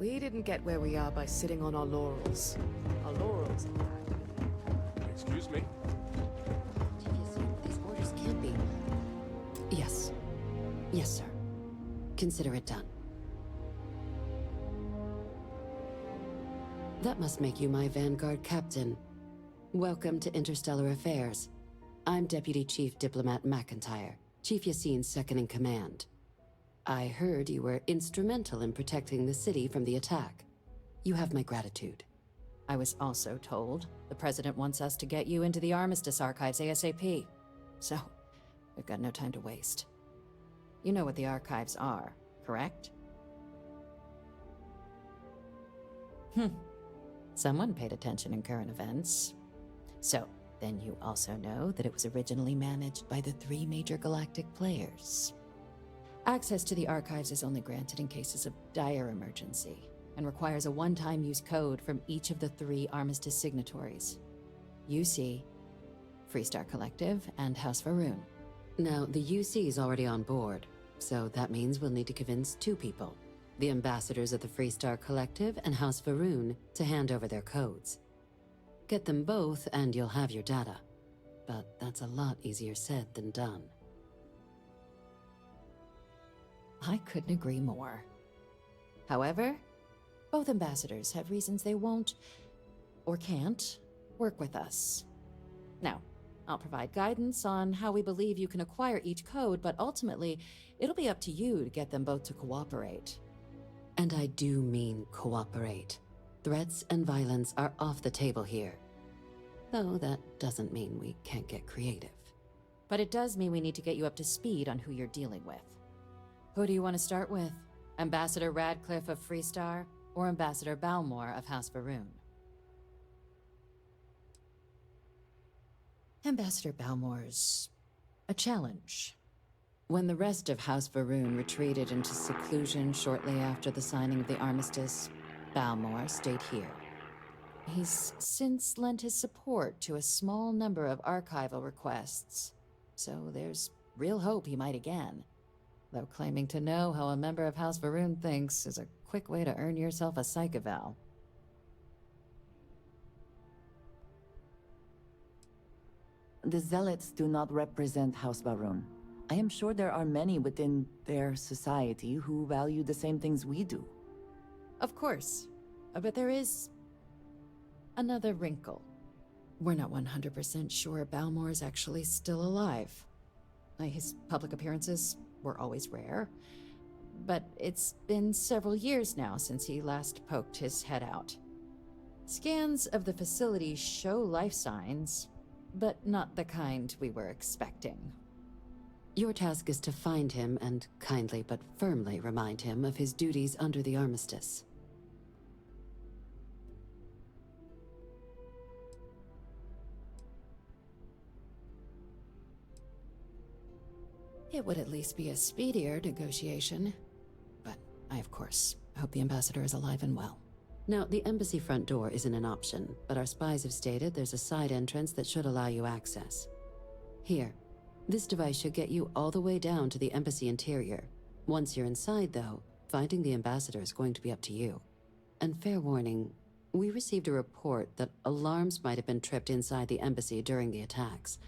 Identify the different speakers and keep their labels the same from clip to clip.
Speaker 1: We didn't get where we are by sitting on our laurels. Our laurels.
Speaker 2: Excuse me?
Speaker 3: These orders can't be... Yes. Yes, sir. Consider it done. That must make you my Vanguard captain. Welcome to Interstellar Affairs. I'm Deputy Chief Diplomat McIntyre, Chief Yassine's second-in-command. I heard you were instrumental in protecting the city from the attack. You have my gratitude.
Speaker 4: I was also told the President wants us to get you into the Armistice archives ASAP. So, we've got no time to waste. You know what the archives are, correct? Someone paid attention in current events. So, then you also know that it was originally managed by the 3 major galactic players. Access to the archives is only granted in cases of dire emergency, and requires a one-time use code from each of the 3 Armistice signatories. UC, Freestar Collective, and House Varun.
Speaker 3: Now, the UC is already on board, so that means we'll need to convince 2 people. The ambassadors of the Freestar Collective and House Varun to hand over their codes. Get them both and you'll have your data. But that's a lot easier said than done.
Speaker 4: I couldn't agree more. However, both ambassadors have reasons they won't, or can't, work with us. Now, I'll provide guidance on how we believe you can acquire each code, but ultimately, it'll be up to you to get them both to cooperate.
Speaker 3: And I do mean cooperate. Threats and violence are off the table here. Though that doesn't mean we can't get creative.
Speaker 4: But it does mean we need to get you up to speed on who you're dealing with. Who do you want to start with? Ambassador Radcliffe of Freestar, or Ambassador Balmore of House Varun? Ambassador Balmore's a challenge. When the rest of House Varun retreated into seclusion shortly after the signing of the armistice, Balmore stayed here. He's since lent his support to a small number of archival requests, so there's real hope he might again. Though claiming to know how a member of House Varun thinks is a quick way to earn yourself a psych eval.
Speaker 5: The Zealots do not represent House Varun. I am sure there are many within their society who value the same things we do.
Speaker 4: Of course, but there is another wrinkle. We're not 100% sure Balmore is actually still alive. His public appearances were always rare, but it's been several years now since he last poked his head out. Scans of the facility show life signs, but not the kind we were expecting.
Speaker 3: Your task is to find him and kindly but firmly remind him of his duties under the armistice.
Speaker 4: It would at least be a speedier negotiation. But I, of course, hope the ambassador is alive and well.
Speaker 3: Now, the embassy front door isn't an option, but our spies have stated there's a side entrance that should allow you access. Here, this device should get you all the way down to the embassy interior. Once you're inside, though, finding the ambassador is going to be up to you. And fair warning, we received a report that alarms might have been tripped inside the embassy during the attacks.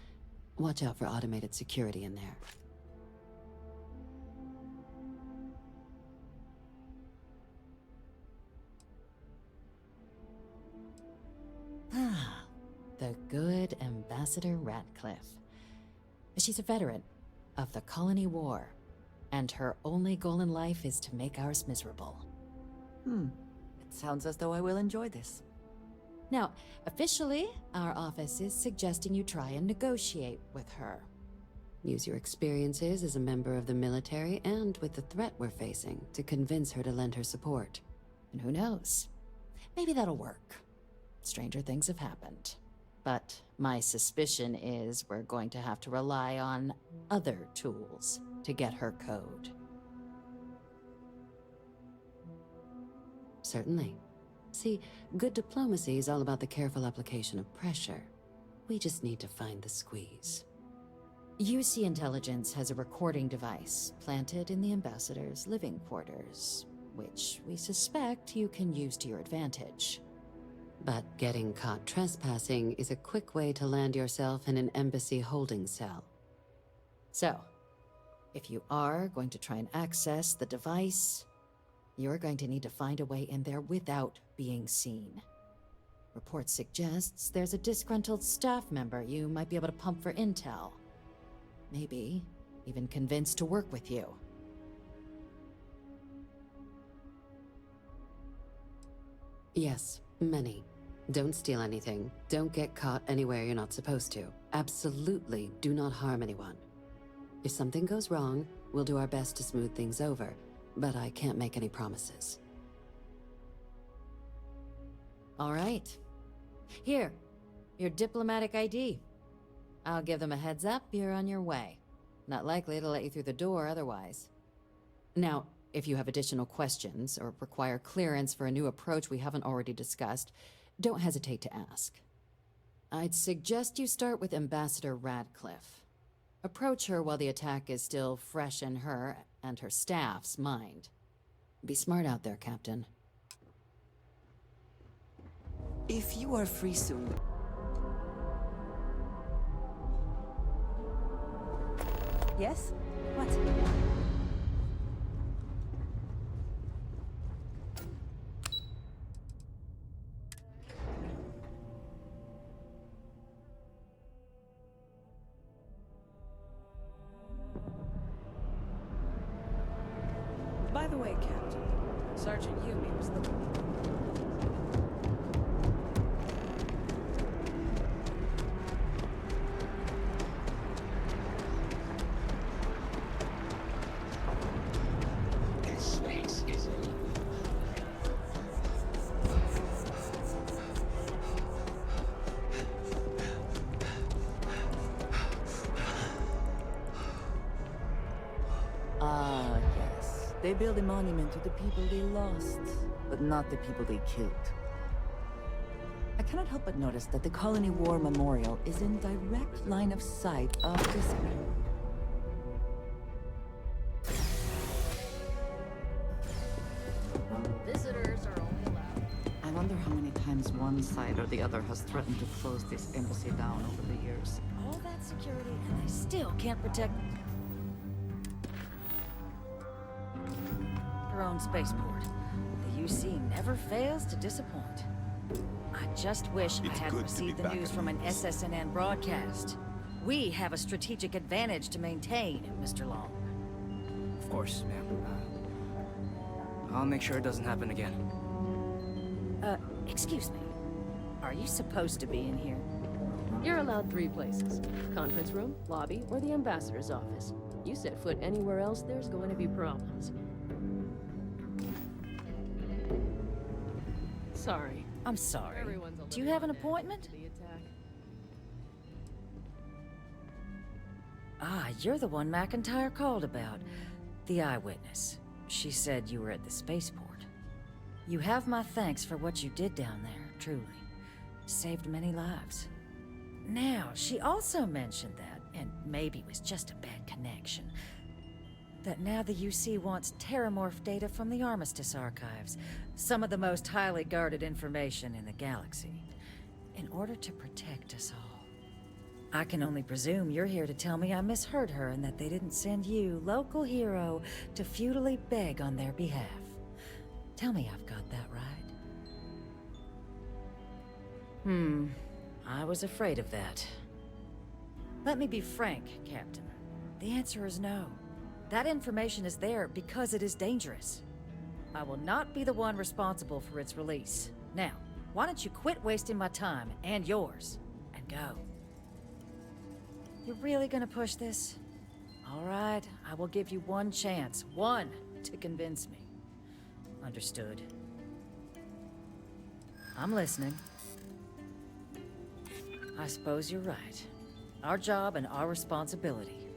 Speaker 3: Watch out for automated security in there.
Speaker 4: Ah, the good Ambassador Radcliffe. She's a veteran of the Colony War, and her only goal in life is to make ours miserable.
Speaker 5: It sounds as though I will enjoy this.
Speaker 4: Now, officially, our office is suggesting you try and negotiate with her.
Speaker 3: Use your experiences as a member of the military and with the threat we're facing to convince her to lend her support.
Speaker 4: And who knows? Maybe that'll work. Stranger things have happened. But my suspicion is we're going to have to rely on other tools to get her code.
Speaker 3: Certainly. See, good diplomacy is all about the careful application of pressure. We just need to find the squeeze.
Speaker 4: UC Intelligence has a recording device planted in the ambassador's living quarters. which we suspect you can use to your advantage.
Speaker 3: But getting caught trespassing is a quick way to land yourself in an embassy holding cell.
Speaker 4: So, if you are going to try and access the device, you're going to need to find a way in there without being seen. Report suggests there's a disgruntled staff member you might be able to pump for intel. Maybe even convince to work with you.
Speaker 3: Yes, many. Don't steal anything. Don't get caught anywhere you're not supposed to. Absolutely do not harm anyone. If something goes wrong, we'll do our best to smooth things over, but I can't make any promises.
Speaker 4: All right. Here, your diplomatic ID. I'll give them a heads up, you're on your way. Not likely to let you through the door otherwise. Now, if you have additional questions or require clearance for a new approach we haven't already discussed, don't hesitate to ask. I'd suggest you start with Ambassador Radcliffe. Approach her while the attack is still fresh in her and her staff's mind. Be smart out there, Captain.
Speaker 5: If you are free soon. Yes? What?
Speaker 1: By the way, Captain, Sergeant Yumi was looking.
Speaker 5: Ah, yes. They build a monument to the people they lost, but not the people they killed. I cannot help but notice that the Colony War Memorial is in direct line of sight of this.
Speaker 6: Visitors are only allowed.
Speaker 5: I wonder how many times one side or the other has threatened to close this embassy down over the years.
Speaker 6: All that security, and they still can't protect their own spaceport. The UC never fails to disappoint. I just wish I had received the news from an SSNN broadcast. We have a strategic advantage to maintain, Mr. Long.
Speaker 7: Of course, ma'am. I'll make sure it doesn't happen again.
Speaker 6: Excuse me. Are you supposed to be in here?
Speaker 8: You're allowed 3 places. Conference room, lobby, or the ambassador's office. You set foot anywhere else, there's going to be problems. Sorry.
Speaker 6: I'm sorry.
Speaker 8: Everyone's a
Speaker 6: Do you
Speaker 8: little
Speaker 6: have an
Speaker 8: on edge
Speaker 6: appointment?
Speaker 8: after the attack.
Speaker 6: Ah, you're the one McIntyre called about. The eyewitness. She said you were at the spaceport. You have my thanks for what you did down there, truly. Saved many lives. Now, she also mentioned that, and maybe it was just a bad connection, that now the UC wants terramorph data from the Armistice archives, some of the most highly guarded information in the galaxy, in order to protect us all. I can only presume you're here to tell me I misheard her and that they didn't send you, local hero, to futilely beg on their behalf. Tell me I've got that right. I was afraid of that. Let me be frank, Captain. The answer is no. That information is there because it is dangerous. I will not be the one responsible for its release. Now, why don't you quit wasting my time and yours, and go? You're really gonna push this? All right, I will give you one chance, one, to convince me. Understood. I'm listening. I suppose you're right. Our job and our responsibility.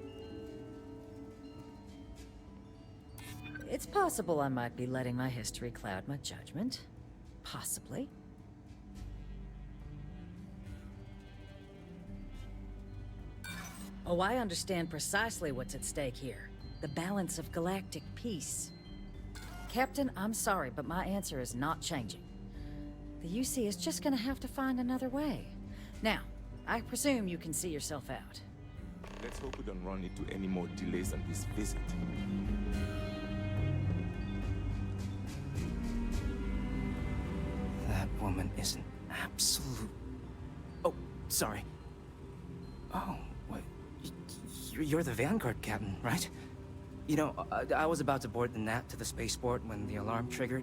Speaker 6: It's possible I might be letting my history cloud my judgment. Possibly. Oh, I understand precisely what's at stake here. The balance of galactic peace. Captain, I'm sorry, but my answer is not changing. The UC is just gonna have to find another way. Now, I presume you can see yourself out.
Speaker 2: Let's hope we don't run into any more delays on this visit.
Speaker 7: That woman is an absolute... Oh, sorry. Oh, what? You're the Vanguard captain, right? You know, I was about to board the Nat to the spaceport when the alarm triggered.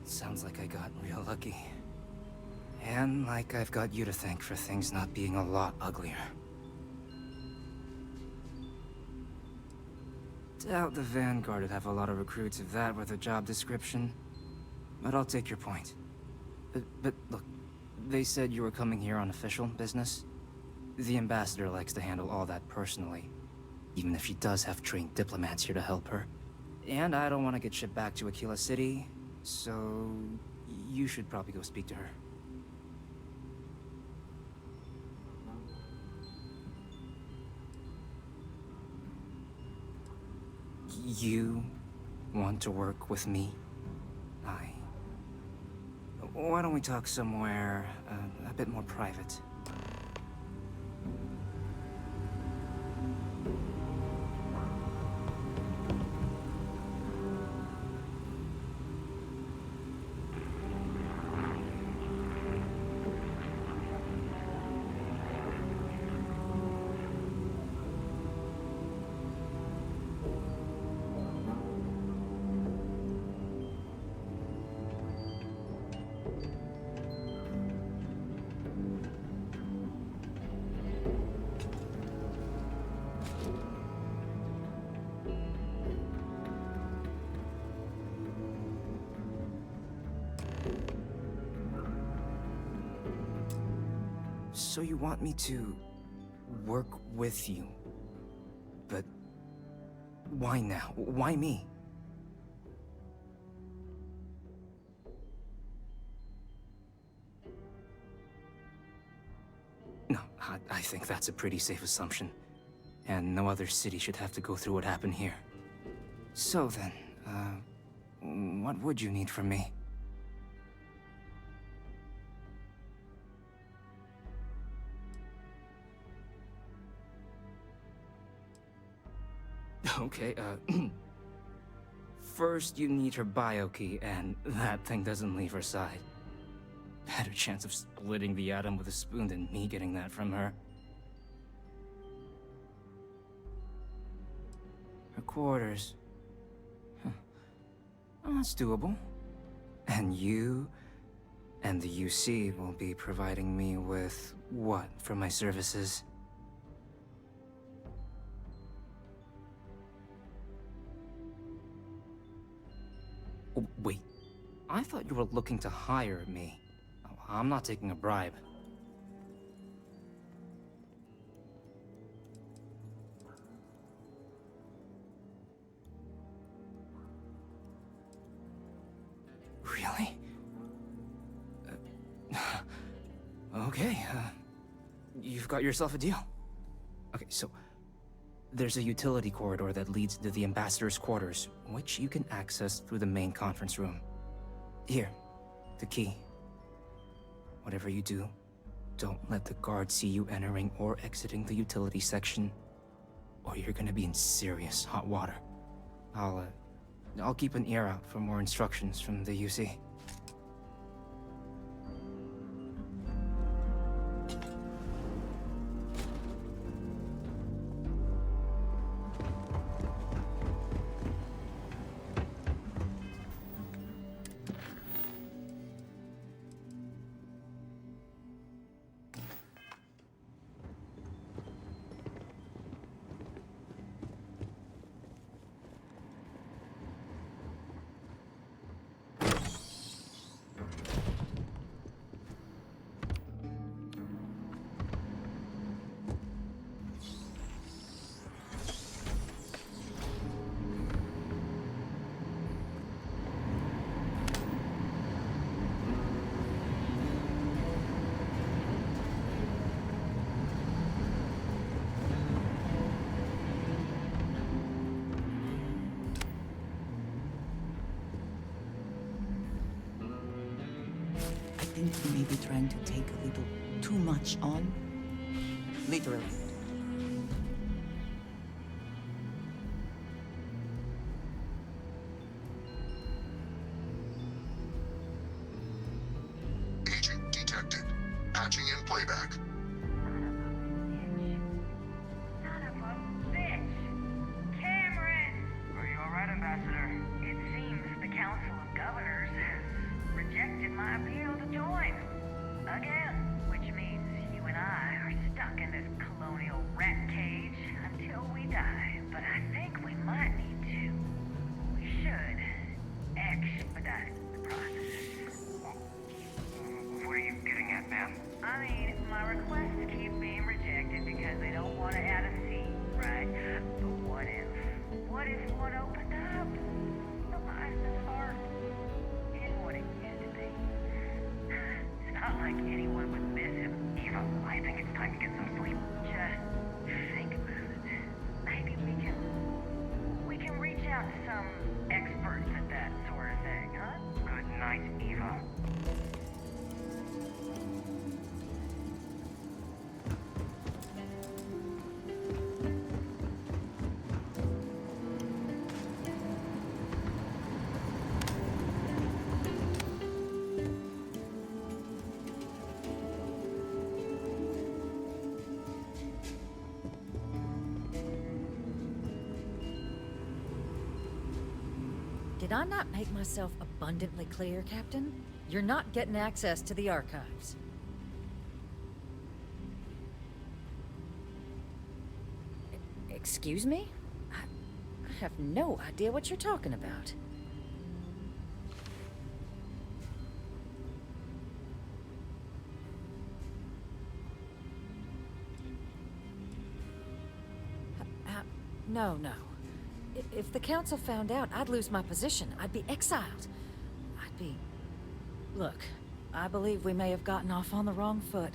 Speaker 7: Sounds like I got real lucky. And like I've got you to thank for things not being a lot uglier. Doubt the Vanguard would have a lot of recruits if that were the job description. But I'll take your point. But look, they said you were coming here on official business. The ambassador likes to handle all that personally, even if she does have trained diplomats here to help her. And I don't want to get shipped back to Aquila City, so you should probably go speak to her. You want to work with me? Why don't we talk somewhere a bit more private? So you want me to work with you? But why now? Why me? No, I think that's a pretty safe assumption. And no other city should have to go through what happened here. So then, what would you need from me? Okay, first you need her bio key, and that thing doesn't leave her side. Better chance of splitting the atom with a spoon than me getting that from her. Her quarters. Huh. Well, that's doable. And you and the UC will be providing me with what for my services? Oh, wait, I thought you were looking to hire me. Oh, I'm not taking a bribe. Really? Okay, you've got yourself a deal. Okay, so there's a utility corridor that leads to the ambassador's quarters, which you can access through the main conference room. Here, the key. Whatever you do, don't let the guards see you entering or exiting the utility section, or you're gonna be in serious hot water. I'll keep an ear out for more instructions from the UC.
Speaker 5: think you may be trying to take a little too much on? Literally.
Speaker 9: Agent detected. Patching in playback.
Speaker 10: Son of a bitch! Cameron!
Speaker 11: Are you alright, Ambassador?
Speaker 10: It seems the Council of Governors has rejected my appeal to join. Again. Which means you and I are stuck in this colonial rat cage until we die. But I think we might need to. We should expedite the process.
Speaker 11: What are you getting at, ma'am?
Speaker 10: I mean, my requests keep being rejected because they don't want to add a seat, right? But what if? What if one opened up? The Leisman's heart is what it used to be. It's not like anyone would miss him.
Speaker 11: Eva, I think it's time to get some sleep.
Speaker 10: Just think about it. Maybe we can reach out to some experts at that sort of thing, huh?
Speaker 11: Good night, Eva.
Speaker 6: Did I not make myself abundantly clear, Captain? You're not getting access to the archives. Excuse me? I have no idea what you're talking about. No. If the Council found out, I'd lose my position. I'd be exiled. Look, I believe we may have gotten off on the wrong foot.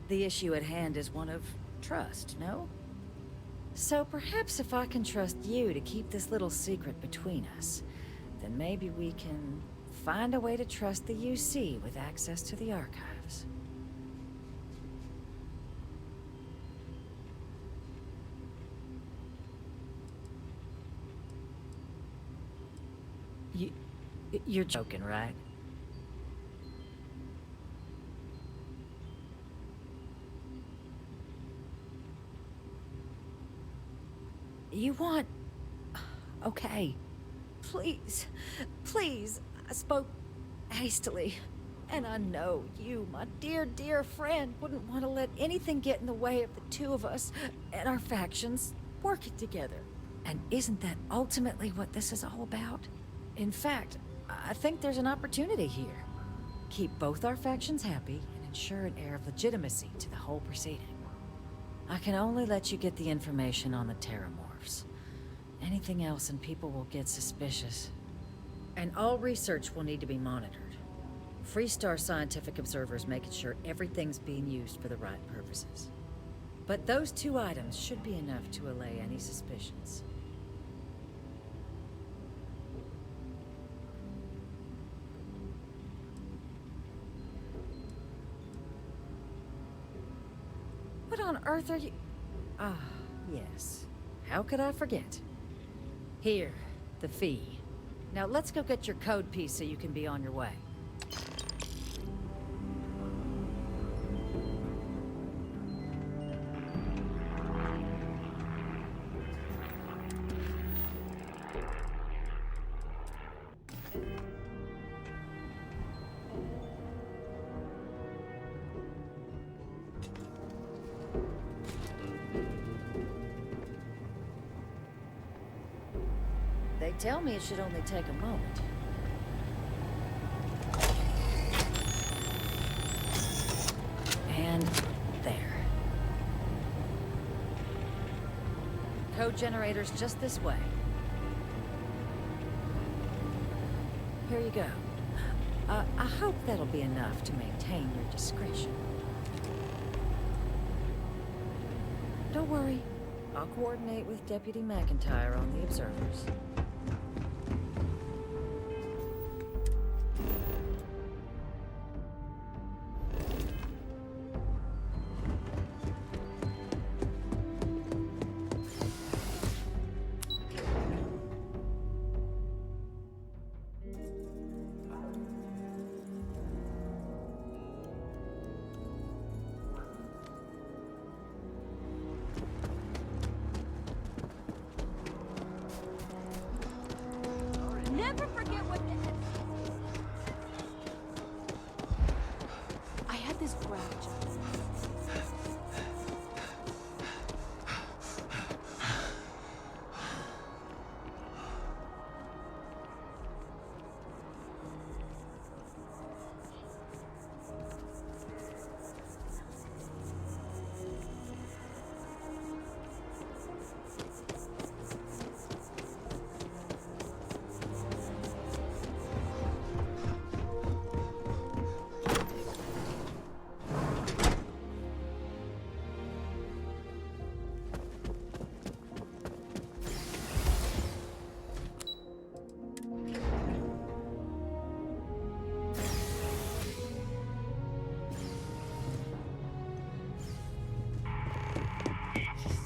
Speaker 6: The issue at hand is one of trust, no? So perhaps if I can trust you to keep this little secret between us, then maybe we can find a way to trust the UC with access to the archives. You're joking, right? You want... Okay. Please. Please. I spoke hastily. And I know you, my dear, dear friend, wouldn't want to let anything get in the way of the two of us and our factions working together. And isn't that ultimately what this is all about? In fact, I think there's an opportunity here. Keep both our factions happy and ensure an air of legitimacy to the whole proceeding. I can only let you get the information on the Terramorphs. Anything else and people will get suspicious. And all research will need to be monitored. Freestar scientific observers making sure everything's being used for the right purposes. But those two items should be enough to allay any suspicions. What on earth are you... Ah, yes. How could I forget? Here, the fee. Now let's go get your code piece so you can be on your way. They tell me it should only take a moment. And there. Code generator's just this way. Here you go. I hope that'll be enough to maintain your discretion. Don't worry. I'll coordinate with Deputy McIntyre on the observers.
Speaker 12: never forget what I had this grab job.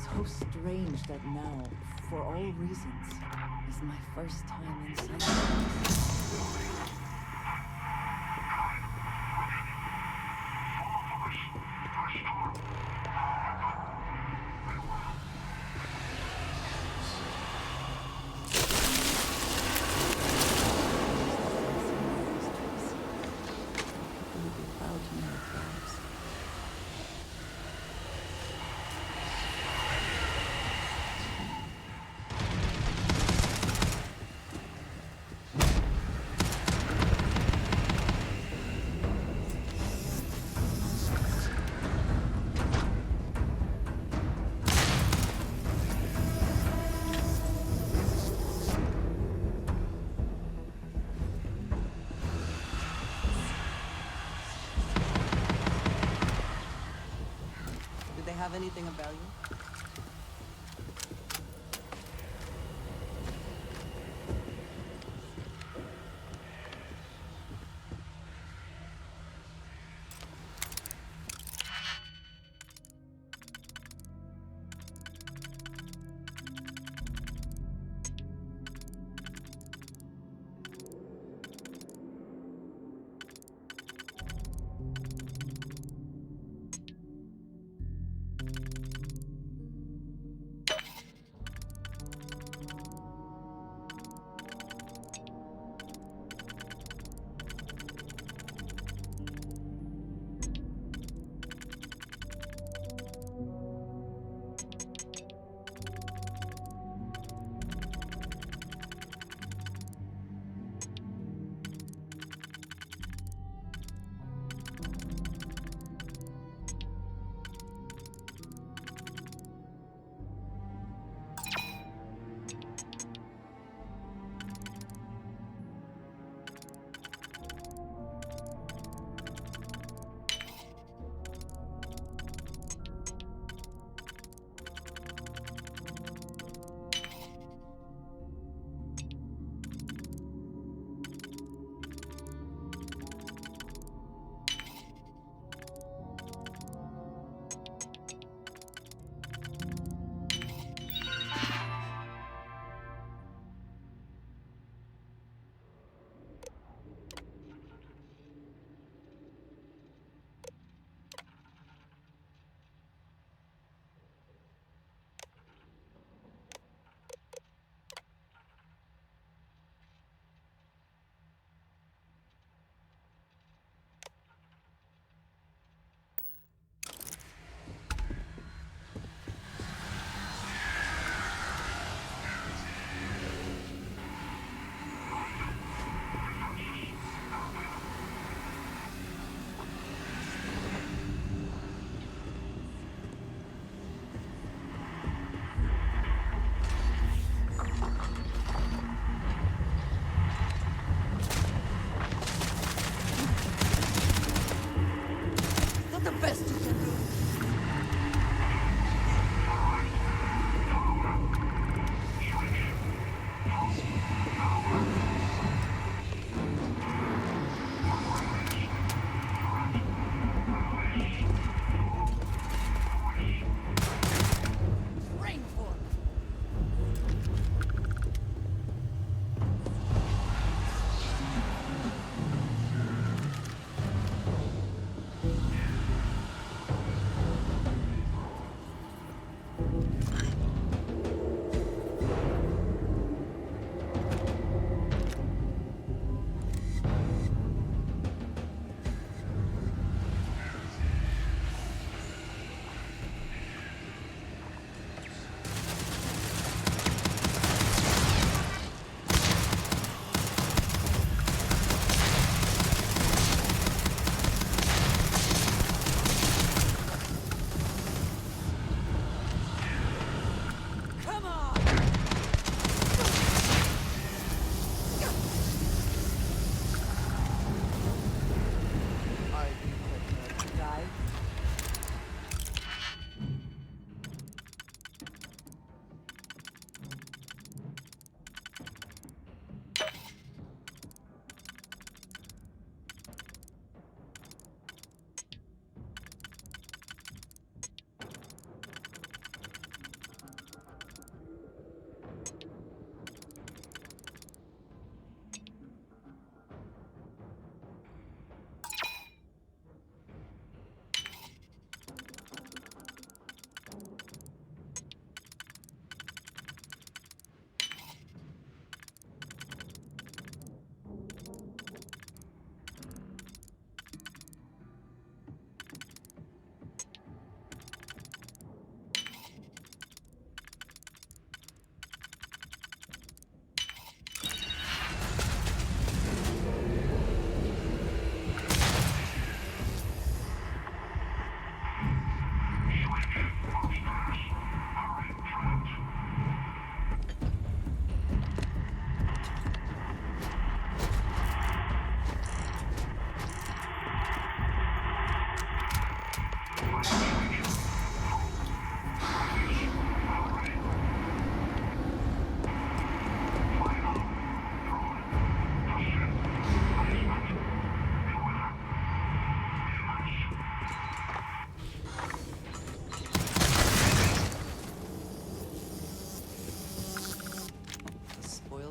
Speaker 5: So strange that now, for all reasons, is my first time inside. You'll be proud to know it, perhaps.
Speaker 1: Did they have anything of value?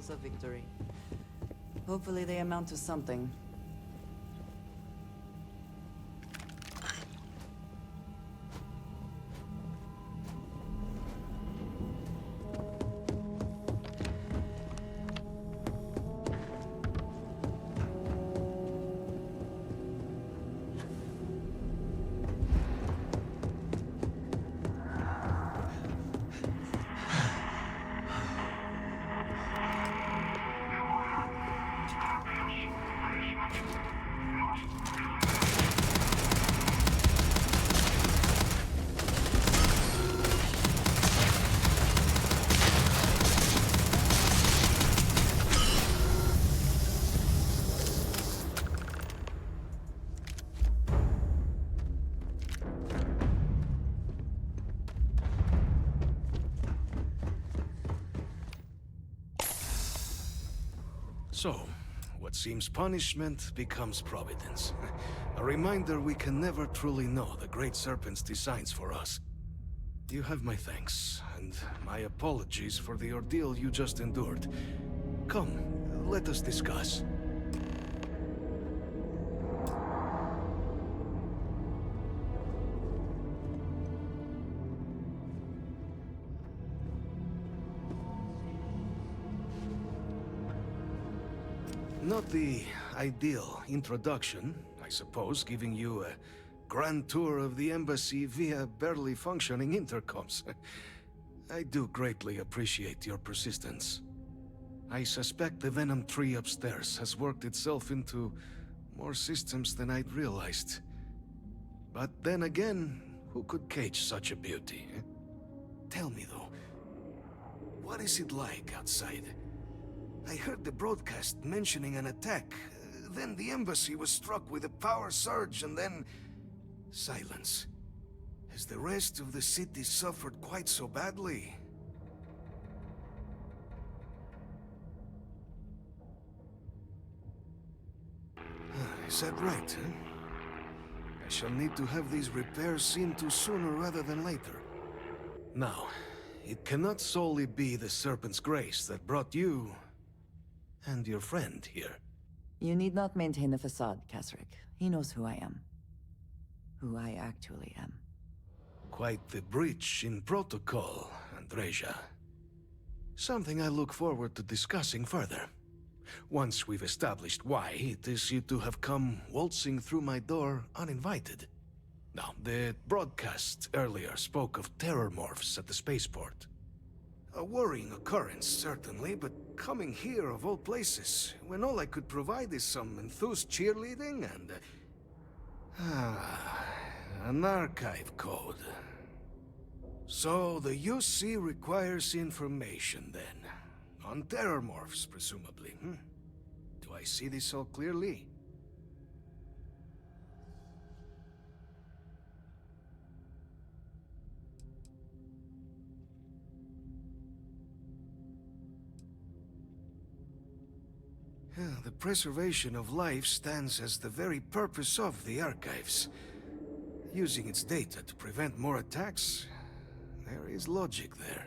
Speaker 5: hopes of victory. Hopefully they amount to something.
Speaker 13: So, what seems punishment becomes providence. A reminder we can never truly know the Great Serpent's designs for us. You have my thanks, and my apologies for the ordeal you just endured. Come, let us discuss. Not the ideal introduction, I suppose, giving you a grand tour of the embassy via barely functioning intercoms. I do greatly appreciate your persistence. I suspect the Venom tree upstairs has worked itself into more systems than I'd realized. But then again, who could cage such a beauty? Tell me though, what is it like outside? I heard the broadcast mentioning an attack. Then the embassy was struck with a power surge and then... silence. Has the rest of the city suffered quite so badly? Is that right, huh? I shall need to have these repairs seen to sooner rather than later. Now, it cannot solely be the Serpent's grace that brought you... and your friend here.
Speaker 5: You need not maintain a facade, Kasric. He knows who I am. Who I actually am.
Speaker 13: Quite the breach in protocol, Andreja. Something I look forward to discussing further. Once we've established why it is you two have come waltzing through my door uninvited. Now, the broadcast earlier spoke of terror morphs at the spaceport. A worrying occurrence, certainly, but coming here of all places, when all I could provide is some enthused cheerleading and... an archive code. So the UC requires information, then. On terror morphs, presumably, Do I see this all clearly? The preservation of life stands as the very purpose of the archives. Using its data to prevent more attacks, there is logic there.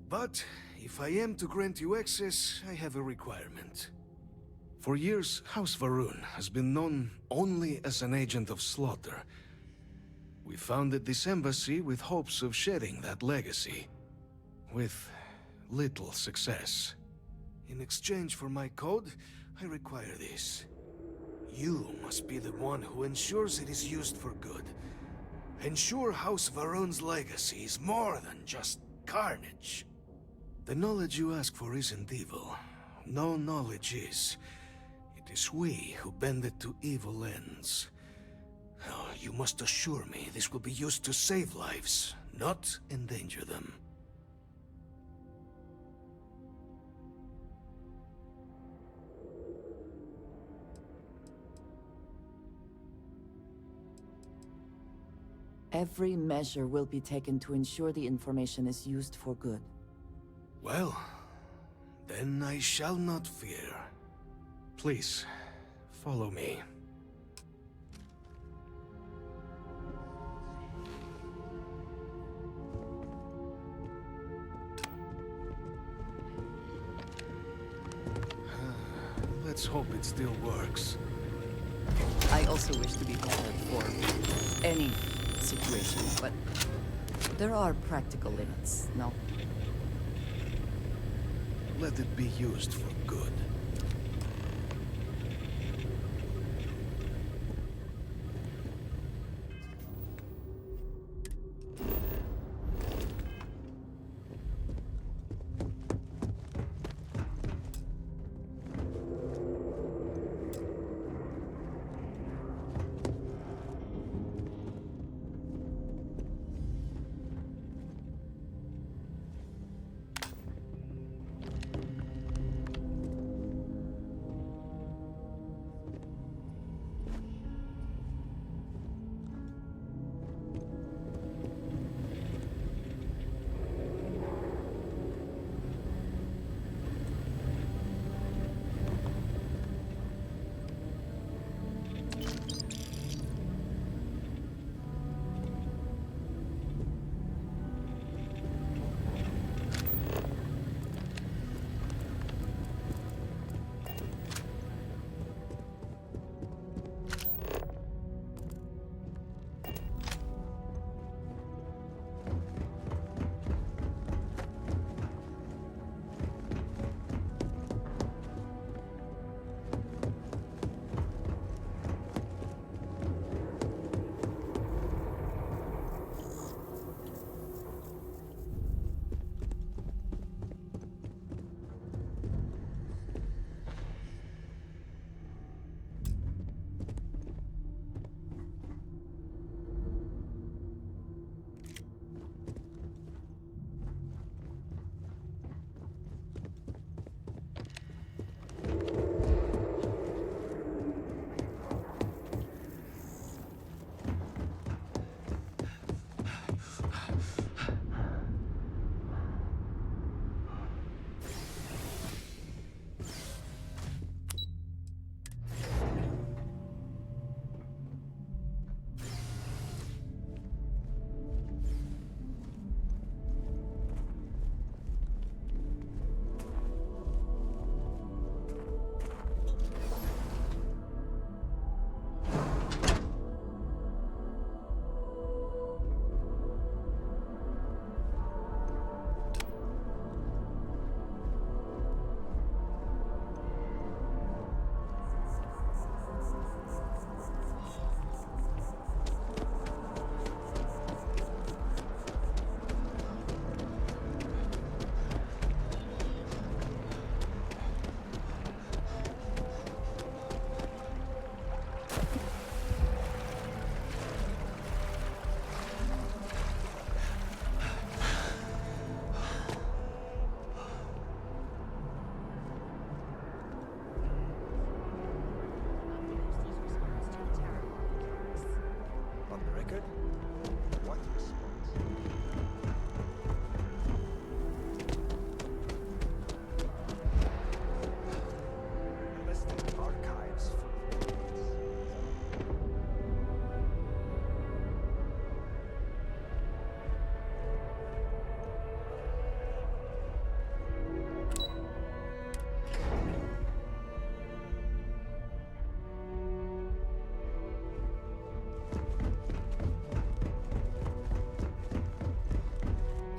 Speaker 13: But if I am to grant you access, I have a requirement. For years, House Varun has been known only as an agent of slaughter. We founded this embassy with hopes of shedding that legacy. With little success. In exchange for my code, I require this. You must be the one who ensures it is used for good. Ensure House Varun's legacy is more than just carnage. The knowledge you ask for isn't evil. No knowledge is. It is we who bend it to evil ends. Oh, you must assure me this will be used to save lives, not endanger them.
Speaker 5: Every measure will be taken to ensure the information is used for good.
Speaker 13: Well, then I shall not fear. Please, follow me. Let's hope it still works.
Speaker 5: I also wish to be prepared for any situation, but there are practical limits, no?
Speaker 13: Let it be used for good.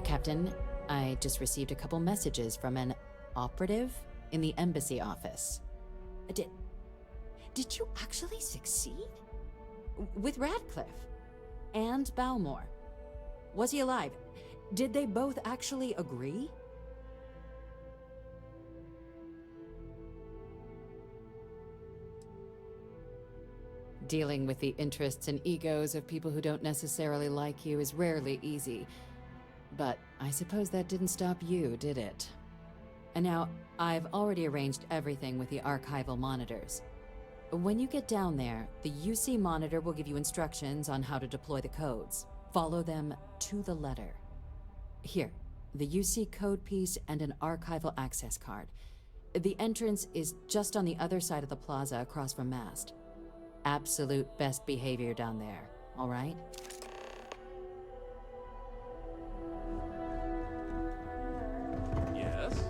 Speaker 4: Captain, I just received a couple messages from an operative in the embassy office. Did you actually succeed? With Radcliffe? And Balmore? Was he alive? Did they both actually agree? Dealing with the interests and egos of people who don't necessarily like you is rarely easy. But I suppose that didn't stop you, did it? And now, I've already arranged everything with the archival monitors. When you get down there, the UC monitor will give you instructions on how to deploy the codes. Follow them to the letter. Here, the UC code piece and an archival access card. The entrance is just on the other side of the plaza across from Mast. Absolute best behavior down there, all right?
Speaker 14: Yes?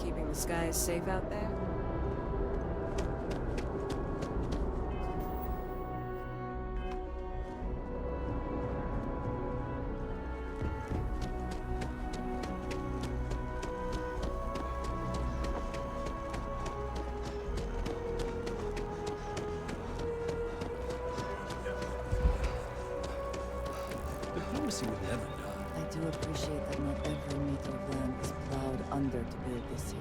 Speaker 1: Keeping the skies safe out there?
Speaker 14: Diplomacy would never die.
Speaker 5: I do appreciate that not every meter of land is plowed under to build this city.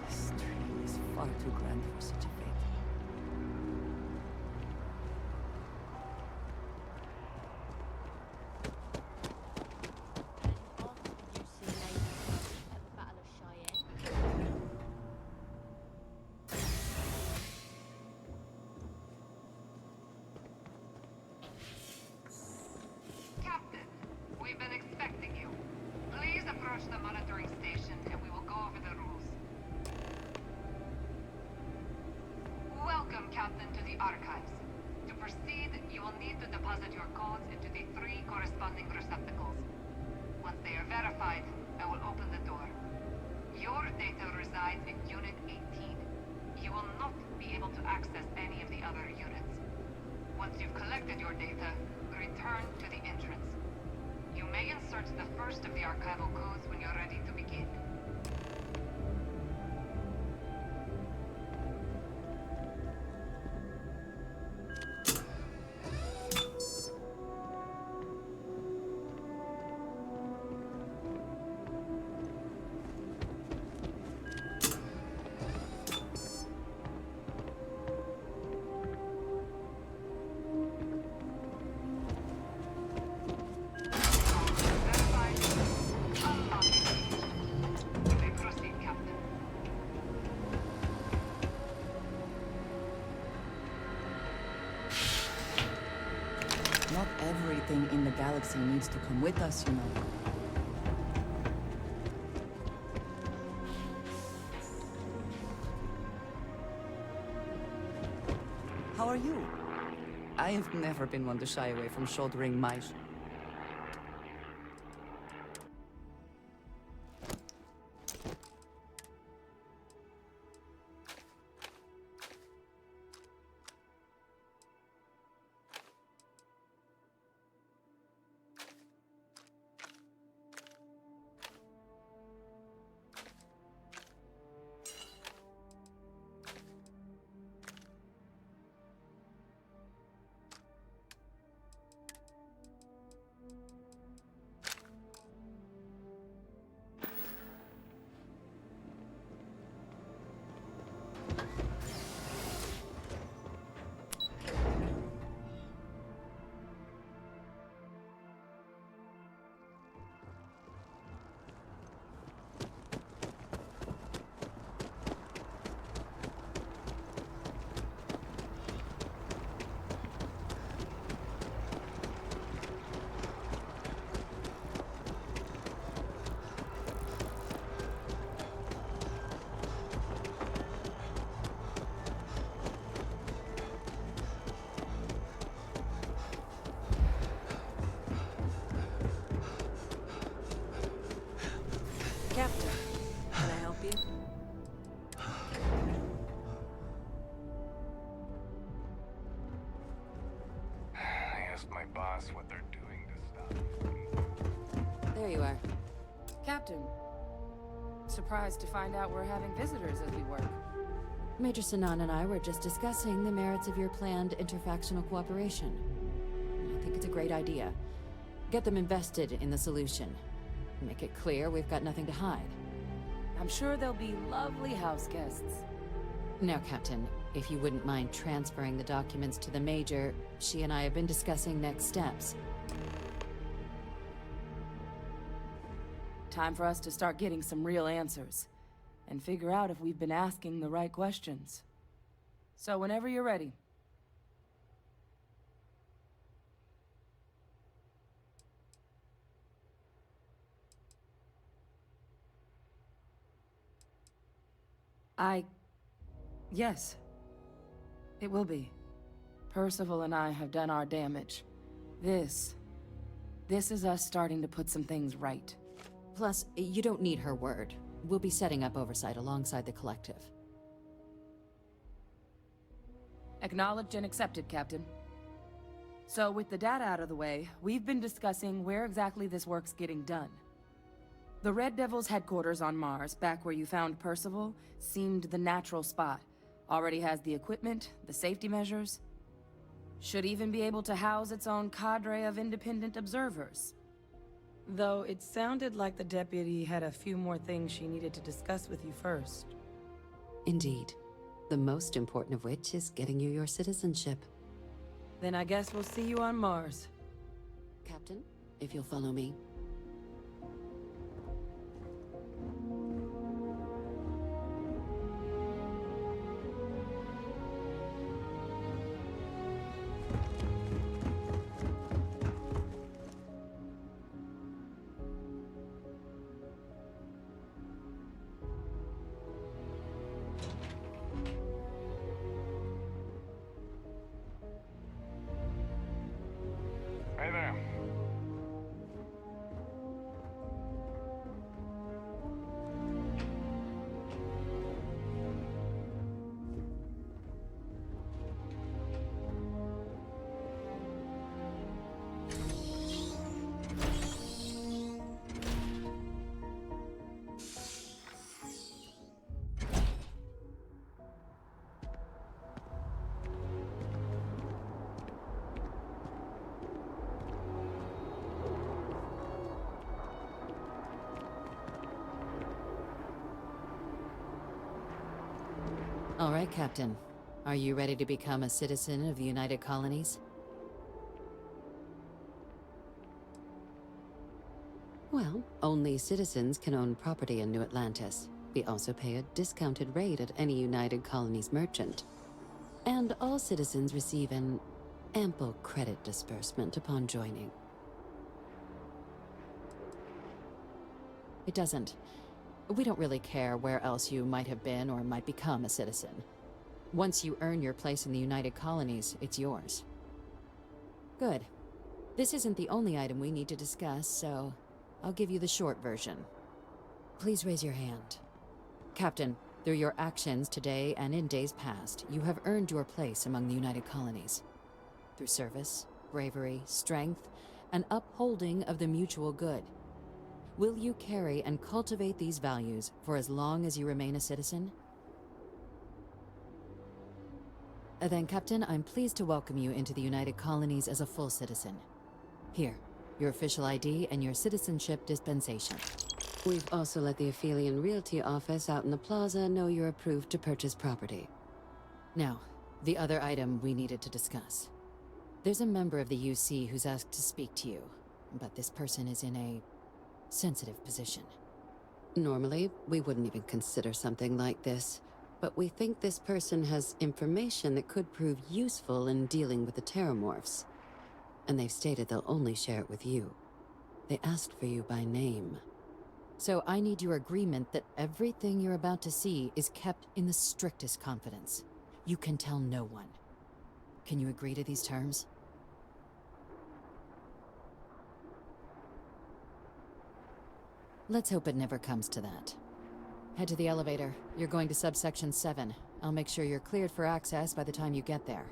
Speaker 5: This dream is far too grand for such a fate.
Speaker 10: Captain, we've been expecting you. Please approach the monitoring station and we will go over the rules. Welcome, Captain, to the Archives. To proceed, you will need to deposit your codes into the 3 corresponding receptacles. Once they are verified, I will open the door. Your data resides in Unit 18. You will not be able to access any of the other units. Once you've collected your data, return to the entrance. You may insert the first of the archival codes when you're ready to begin. Verified. Unlocking. You may proceed, Captain.
Speaker 5: Not everything in the galaxy needs to come with us, you know. How are you? I have never been one to shy away from shouldering my...
Speaker 1: Captain, can I help you?
Speaker 11: I asked my boss what they're doing to stop.
Speaker 3: There you are.
Speaker 8: Captain, surprised to find out we're having visitors as we work.
Speaker 3: Major Sinan and I were just discussing the merits of your planned interfactional cooperation. I think it's a great idea. Get them invested in the solution. Make it clear we've got nothing to hide.
Speaker 8: I'm sure they'll be lovely house guests.
Speaker 3: Now, Captain, if you wouldn't mind transferring the documents to the Major, she and I have been discussing next steps.
Speaker 8: Time for us to start getting some real answers, and figure out if we've been asking the right questions. So whenever you're ready. Yes. It will be. Percival and I have done our damage. This is us starting to put some things right.
Speaker 3: Plus, you don't need her word.
Speaker 4: we'll be setting up oversight alongside the collective.
Speaker 15: Acknowledged and accepted, Captain. So with the data out of the way, we've been discussing where exactly this work's getting done. The Red Devil's headquarters on Mars, back where you found Percival, seemed the natural spot. Already has the equipment, the safety measures. Should even be able to house its own cadre of independent observers. Though it sounded like the deputy had a few more things she needed to discuss with you first.
Speaker 3: Indeed. The most important of which is getting you your citizenship.
Speaker 15: Then I guess we'll see you on Mars.
Speaker 3: Captain, if you'll follow me.
Speaker 11: Hey there.
Speaker 4: All right, Captain. Are you ready to become a citizen of the United Colonies?
Speaker 3: Well, only citizens can own property in New Atlantis. We also pay a discounted rate at any United Colonies merchant. And all citizens receive an ample credit disbursement upon joining.
Speaker 4: It doesn't. We don't really care where else you might have been or might become a citizen. Once you earn your place in the United Colonies, it's yours. Good. This isn't the only item we need to discuss, so I'll give you the short version. Please raise your hand. Captain, through your actions today and in days past, you have earned your place among the United Colonies. Through service, bravery, strength, and upholding of the mutual good. Will you carry and cultivate these values for as long as you remain a citizen? Then, Captain, I'm pleased to welcome you into the United Colonies as a full citizen. Here, your official ID and your citizenship dispensation.
Speaker 3: We've also let the Aphelion Realty office out in the plaza know you're approved to purchase property.
Speaker 4: Now, the other item we needed to discuss. There's a member of the UC who's asked to speak to you, but this person is in a sensitive position.
Speaker 3: Normally, we wouldn't even consider something like this, but we think this person has information that could prove useful in dealing with the Terramorphs. And they've stated they'll only share it with you. They asked for you by name.
Speaker 4: So I need your agreement that everything you're about to see is kept in the strictest confidence. You can tell no one. Can you agree to these terms? Let's hope it never comes to that. Head to the elevator. You're going to subsection 7. I'll make sure you're cleared for access by the time you get there.